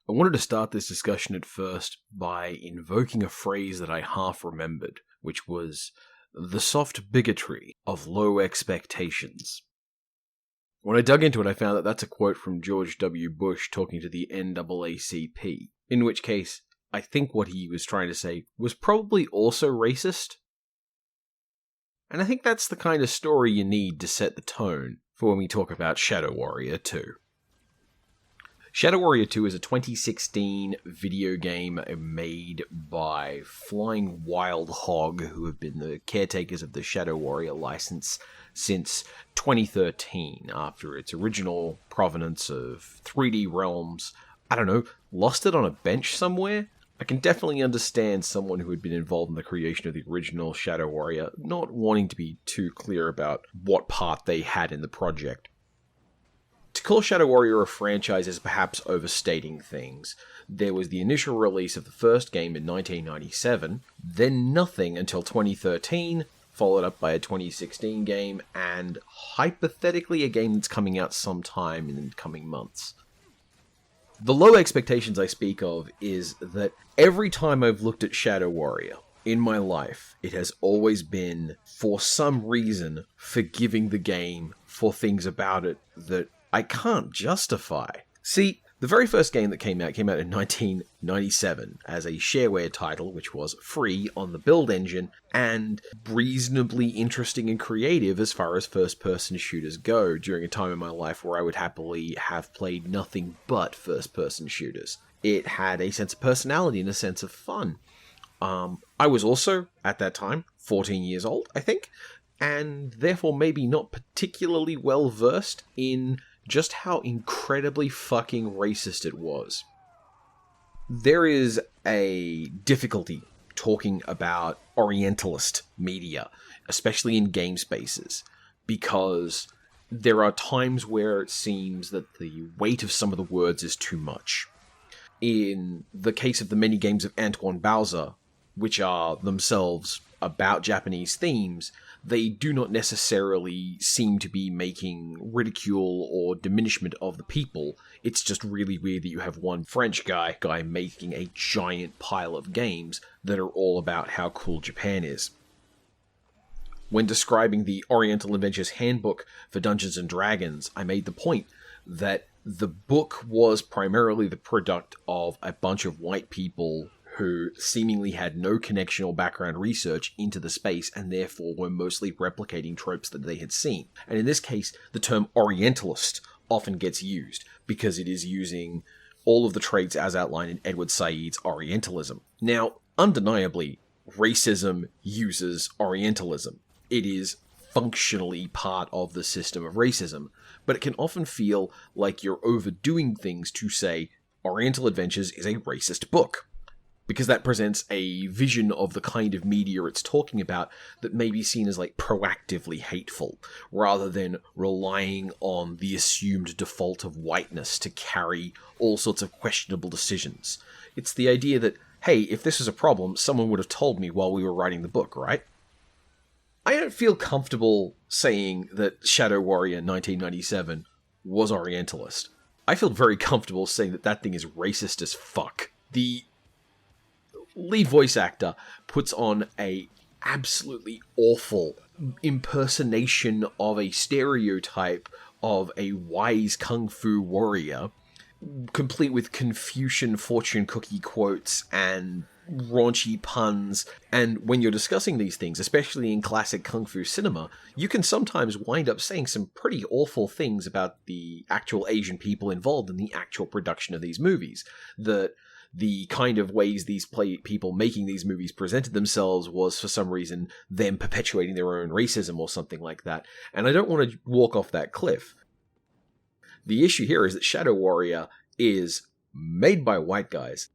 I wanted to start this discussion at first by invoking a phrase that I half remembered, which was the soft bigotry of low expectations. When I dug into it, I found that that's a quote from George W. Bush talking to the NAACP, in which case, I think what he was trying to say was probably also racist. And I think that's the kind of story you need to set the tone for when we talk about Shadow Warrior 2. Shadow Warrior 2 is a 2016 video game made by Flying Wild Hog, who have been the caretakers of the Shadow Warrior license since 2013, after its original provenance of 3D Realms, lost it on a bench somewhere? I can definitely understand someone who had been involved in the creation of the original Shadow Warrior not wanting to be too clear about what part they had in the project. To call Shadow Warrior a franchise is perhaps overstating things. There was the initial release of the first game in 1997, then nothing until 2013, followed up by a 2016 game, and hypothetically a game that's coming out sometime in the coming months. The low expectations I speak of is that every time I've looked at Shadow Warrior in my life, it has always been, for some reason, forgiving the game for things about it that I can't justify. See, the very first game that came out in 1997 as a shareware title, which was free on the build engine, and reasonably interesting and creative as far as first-person shooters go, during a time in my life where I would happily have played nothing but first-person shooters. It had a sense of personality and a sense of fun. I was also, at that time, 14 years old, I think, and therefore maybe not particularly well-versed in just how incredibly fucking racist it was. There is a difficulty talking about Orientalist media, especially in game spaces, because there are times where it seems that the weight of some of the words is too much. In the case of the many games of Antoine Bowser, which are themselves about Japanese themes, they do not necessarily seem to be making ridicule or diminishment of the people. It's just really weird that you have one French guy making a giant pile of games that are all about how cool Japan is. When describing the Oriental Adventures Handbook for Dungeons & Dragons, I made the point that the book was primarily the product of a bunch of white people who seemingly had no connection or background research into the space and therefore were mostly replicating tropes that they had seen. And in this case, the term Orientalist often gets used because it is using all of the traits as outlined in Edward Said's Orientalism. Now, undeniably, racism uses Orientalism. It is functionally part of the system of racism, but it can often feel like you're overdoing things to say Oriental Adventures is a racist book, because that presents a vision of the kind of media it's talking about that may be seen as like proactively hateful, rather than relying on the assumed default of whiteness to carry all sorts of questionable decisions. It's the idea that, hey, if this is a problem, someone would have told me while we were writing the book, right? I don't feel comfortable saying that Shadow Warrior 1997 was Orientalist. I feel very comfortable saying that that thing is racist as fuck. The lead voice actor puts on a absolutely awful impersonation of a stereotype of a wise kung fu warrior, complete with Confucian fortune cookie quotes and raunchy puns. And when you're discussing these things, especially in classic kung fu cinema, you can sometimes wind up saying some pretty awful things about the actual Asian people involved in the actual production of these movies. The kind of ways these people making these movies presented themselves was, for some reason, them perpetuating their own racism or something like that. And I don't want to walk off that cliff. The issue here is that Shadow Warrior is made by white guys.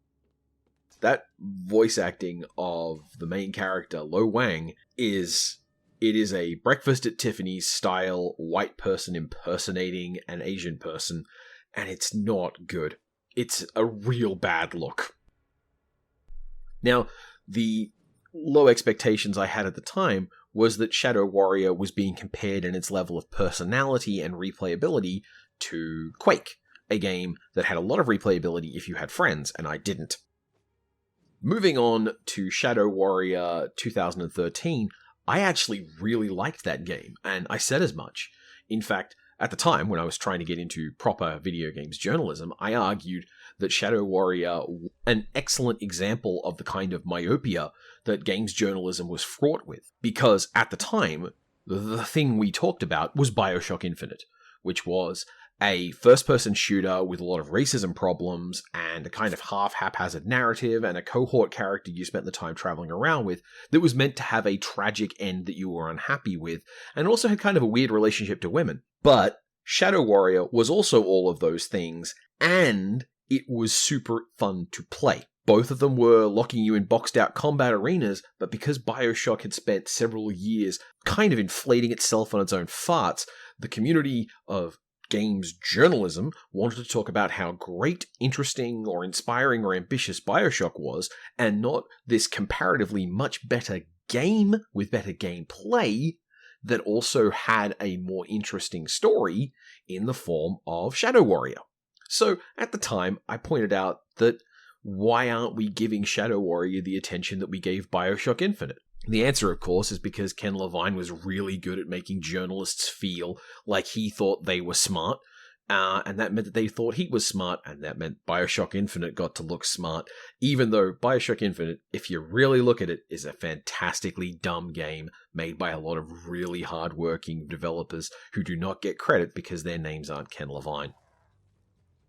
That voice acting of the main character, Lo Wang, is a Breakfast at Tiffany's style white person impersonating an Asian person, and it's not good. It's a real bad look. Now, the low expectations I had at the time was that Shadow Warrior was being compared in its level of personality and replayability to Quake, a game that had a lot of replayability if you had friends, and I didn't. Moving on to Shadow Warrior 2013, I actually really liked that game, and I said as much. In fact, at the time, when I was trying to get into proper video games journalism, I argued that Shadow Warrior, an excellent example of the kind of myopia that games journalism was fraught with. Because at the time, the thing we talked about was BioShock Infinite, which was a first-person shooter with a lot of racism problems and a kind of half-haphazard narrative and a cohort character you spent the time traveling around with that was meant to have a tragic end that you were unhappy with, and also had kind of a weird relationship to women. But Shadow Warrior was also all of those things, and it was super fun to play. Both of them were locking you in boxed-out combat arenas, but because BioShock had spent several years kind of inflating itself on its own farts, the community of games journalism wanted to talk about how great, interesting, or inspiring or ambitious BioShock was, and not this comparatively much better game with better gameplay that also had a more interesting story in the form of Shadow Warrior. So, at the time, I pointed out that why aren't we giving Shadow Warrior the attention that we gave BioShock Infinite? The answer, of course, is because Ken Levine was really good at making journalists feel like he thought they were smart, and that meant that they thought he was smart, and that meant BioShock Infinite got to look smart, even though BioShock Infinite, if you really look at it, is a fantastically dumb game made by a lot of really hard-working developers who do not get credit because their names aren't Ken Levine.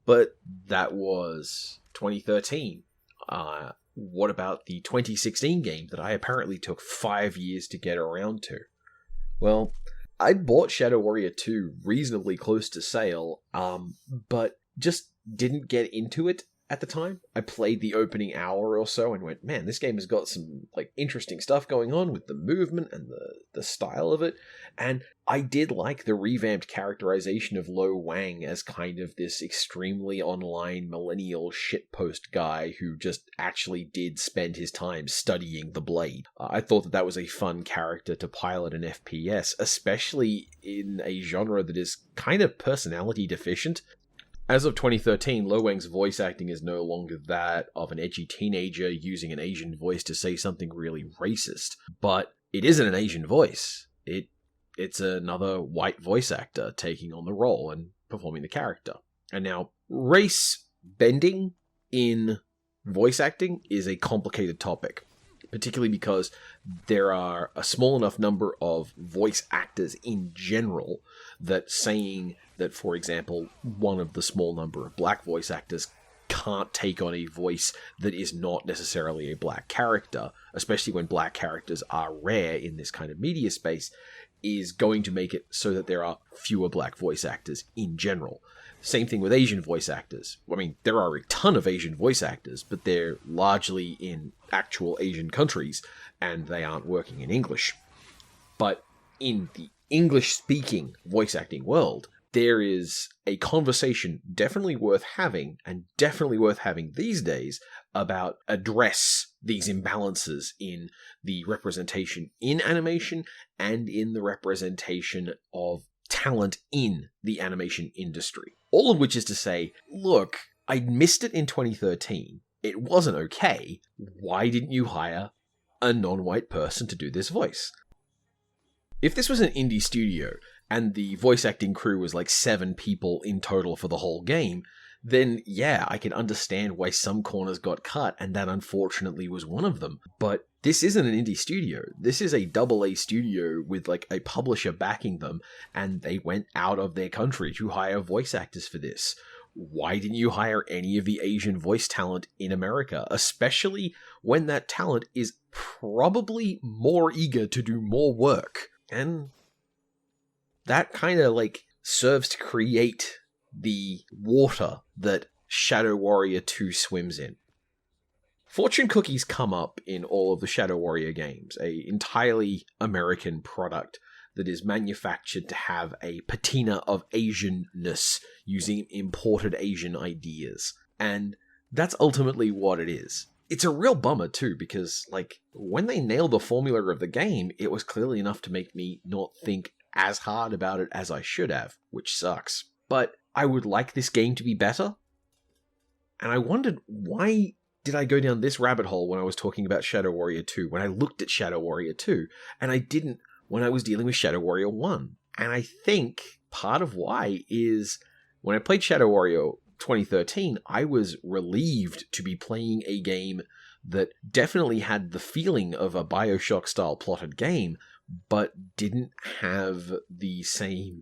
But that was 2013. What about the 2016 game that I apparently took 5 years to get around to? Well, I'd bought Shadow Warrior 2 reasonably close to sale, but just didn't get into it at the time. I played the opening hour or so and went, man, this game has got some interesting stuff going on with the movement and the style of it. And I did like the revamped characterization of Lo Wang as kind of this extremely online millennial shitpost guy who just actually did spend his time studying the blade. I thought that was a fun character to pilot an FPS, especially in a genre that is kind of personality deficient. As of 2013, Lo Wang's voice acting is no longer that of an edgy teenager using an Asian voice to say something really racist. But it isn't an Asian voice. It's another white voice actor taking on the role and performing the character. And now, race bending in voice acting is a complicated topic, particularly because there are a small enough number of voice actors in general that saying that, for example, one of the small number of black voice actors can't take on a voice that is not necessarily a black character, especially when black characters are rare in this kind of media space, is going to make it so that there are fewer black voice actors in general. Same thing with Asian voice actors. I mean, there are a ton of Asian voice actors, but they're largely in actual Asian countries, and they aren't working in English. But in the English-speaking voice acting world, there is a conversation definitely worth having, and definitely worth having these days, about address these imbalances in the representation in animation and in the representation of talent in the animation industry. All of which is to say, look, I missed it in 2013. It wasn't okay. Why didn't you hire a non-white person to do this voice? If this was an indie studio, and the voice acting crew was 7 people in total for the whole game, then yeah, I can understand why some corners got cut, and that unfortunately was one of them. But this isn't an indie studio. This is a AA studio with a publisher backing them, and they went out of their country to hire voice actors for this. Why didn't you hire any of the Asian voice talent in America, especially when that talent is probably more eager to do more work? And that kind of serves to create the water that Shadow Warrior 2 swims in. Fortune cookies come up in all of the Shadow Warrior games, a entirely American product that is manufactured to have a patina of Asianness using imported Asian ideas. And that's ultimately what it is. It's a real bummer too, because when they nailed the formula of the game, it was clearly enough to make me not think as hard about it as I should have, which sucks. But I would like this game to be better. And I wondered, why did I go down this rabbit hole when I was talking about Shadow Warrior 2, when I looked at Shadow Warrior 2, and I didn't when I was dealing with Shadow Warrior 1? And I think part of why is when I played Shadow Warrior 2013, I was relieved to be playing a game that definitely had the feeling of a BioShock-style plotted game, but didn't have the same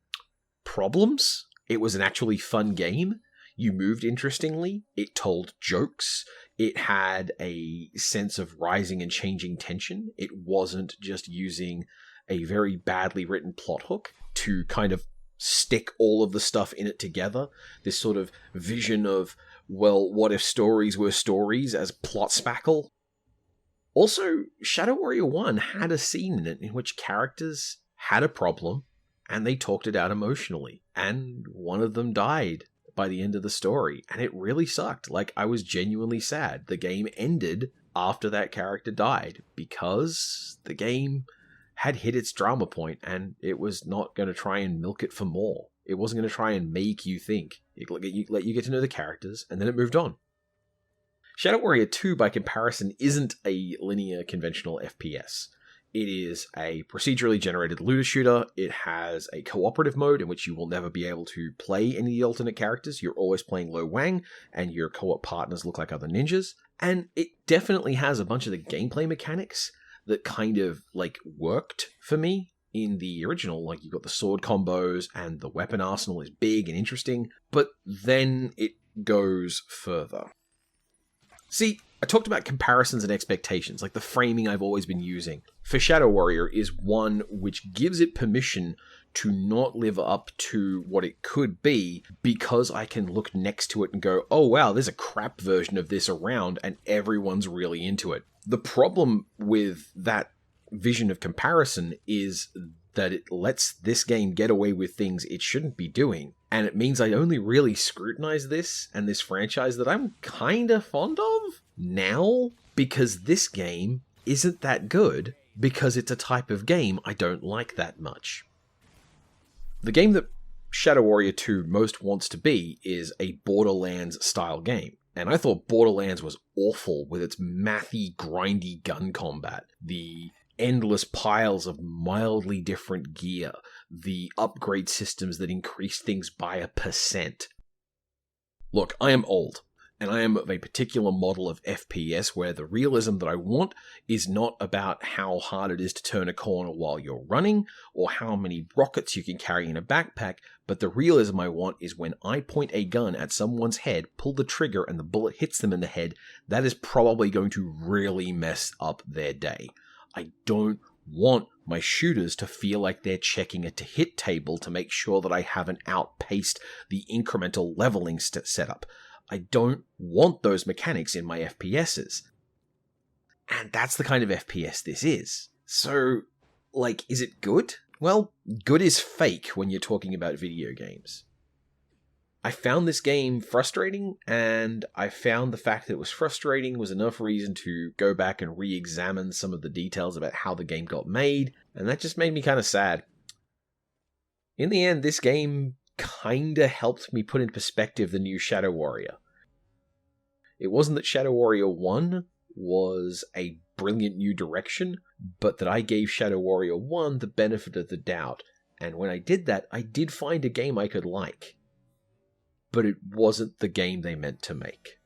problems. It was an actually fun game. You moved interestingly. It told jokes. It had a sense of rising and changing tension. It wasn't just using a very badly written plot hook to kind of stick all of the stuff in it together. This sort of vision of, well, what if stories were stories as plot spackle? Also, Shadow Warrior 1 had a scene in it in which characters had a problem and they talked it out emotionally, and one of them died by the end of the story, and it really sucked. Like, I was genuinely sad. The game ended after that character died because the game had hit its drama point and it was not going to try and milk it for more. It wasn't going to try and make you think. It let you get to know the characters, and then it moved on. Shadow Warrior 2, by comparison, isn't a linear conventional FPS. It is a procedurally generated looter shooter. It has a cooperative mode in which you will never be able to play any of the alternate characters. You're always playing Lo Wang, and your co-op partners look like other ninjas. And it definitely has a bunch of the gameplay mechanics that kind of, like, worked for me in the original. Like, you've got the sword combos, and the weapon arsenal is big and interesting, but then it goes further. See, I talked about comparisons and expectations, like the framing I've always been using. For Shadow Warrior is one which gives it permission to not live up to what it could be, because I can look next to it and go, oh wow, there's a crap version of this around and everyone's really into it. The problem with that vision of comparison is that it lets this game get away with things it shouldn't be doing. And it means I only really scrutinize this and this franchise that I'm kinda fond of now, because this game isn't that good, because it's a type of game I don't like that much. The game that Shadow Warrior 2 most wants to be is a Borderlands-style game. And I thought Borderlands was awful with its mathy, grindy gun combat, the endless piles of mildly different gear, the upgrade systems that increase things by 1%. Look, I am old, and I am of a particular model of FPS where the realism that I want is not about how hard it is to turn a corner while you're running, or how many rockets you can carry in a backpack, but the realism I want is when I point a gun at someone's head, pull the trigger, and the bullet hits them in the head, that is probably going to really mess up their day. I don't want my shooters to feel like they're checking a to-hit table to make sure that I haven't outpaced the incremental leveling setup. I don't want those mechanics in my FPSs. And that's the kind of FPS this is. So, like, is it good? Well, good is fake when you're talking about video games. I found this game frustrating, and I found the fact that it was frustrating was enough reason to go back and re-examine some of the details about how the game got made, and that just made me kind of sad. In the end, this game kinda helped me put in perspective the new Shadow Warrior. It wasn't that Shadow Warrior 1 was a brilliant new direction, but that I gave Shadow Warrior 1 the benefit of the doubt, and when I did that, I did find a game I could like. But it wasn't the game they meant to make.